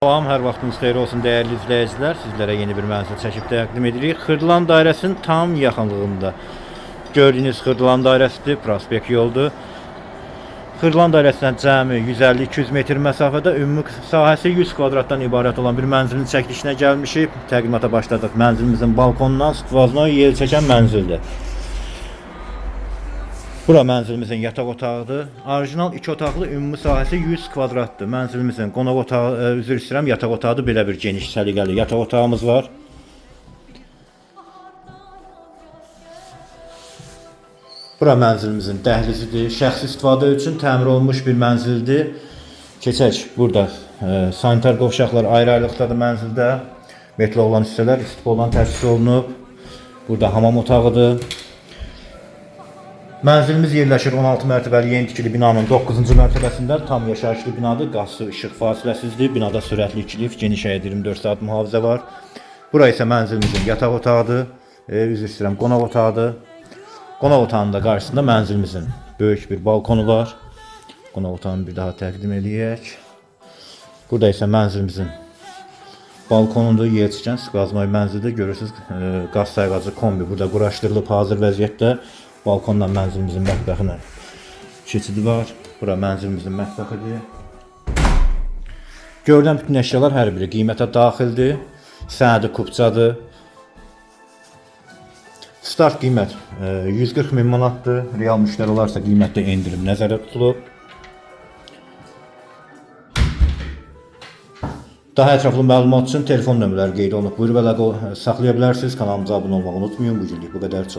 Salam, hər vaxtınız xeyir olsun dəyərli izləyicilər. Sizlərə yeni bir mənzil çəkib təqdim edirik. Xırdalan dairəsinin tam yaxınlığında. Gördüyünüz Xırdalan dairəsidir, prospekt yoldur. Xırdalan dairəsindən cəmi 150-200 metr məsafədə ümumi sahəsi 100 kvadratdan ibarət olan bir mənzilin çəkilişinə gəlmişik. Təqdimata başladıq. Mənzilimizin balkonundan stvazına yel çəkən mənzildir. Bura mənzilimizin yataq otağıdır. Orijinal 2 otaqlı ümumi sahəsi 100 kvadratdır. Mənzilimizin qonaq otağı, üzr istəyirəm, yataq otağıdır. Belə bir geniş, səliqəli yataq otağımız var. Bura mənzilimizin dəhlizidir. Şəxsi istifadə üçün təmir olunmuş bir mənzildir. Keçək. Burada sanitar qovşaqlar ayrı-ayrılıqdadır mənzildə. Metli olan hissələr istif olan təsis olunub. Burada hamam otağıdır. Mənzilimiz yerləşir 16 mərtəbəli yeni tikili binanın 9-cu mərtəbəsində. Tam yaşayışlı binadır. Qaz, su, işıq fasiləsizdir. Binada sürətli ikilift, geniş həyət 24 saat mühafizə var. Bura isə mənzilimizin yataq otağıdır. Üzr istəyirəm, qonaq otağıdır. Qonaq otağının da qarşısında mənzilimizin böyük bir balkonu var. Qonaq otağını bir daha təqdim edək. Burada isə mənzilimizin balkonudur. Yer çəkən qazmayı mənzildir. Görürsünüz, qaz sayğacı kombi burada quraşdırılıb hazır vəziyyətdə. Balkondan mənzilimizin mətbəxinə keçidi var. Bura mənzilimizin mətbəxidir. Görülən bütün əşyalar hər biri qiymətə daxildir. Sənədi kupçadır. Start qiymət 140 min manatdır. Real müştəri olarsa qiymətdə endirim nəzərdə tutulub. Daha ətraflı məlumat üçün telefon nömrələri qeyd olunub. Buyurub əlaqə saxlaya bilərsiniz. Kanalımıza abunə olmağı unutmayın. Bu günlük bu qədər çox.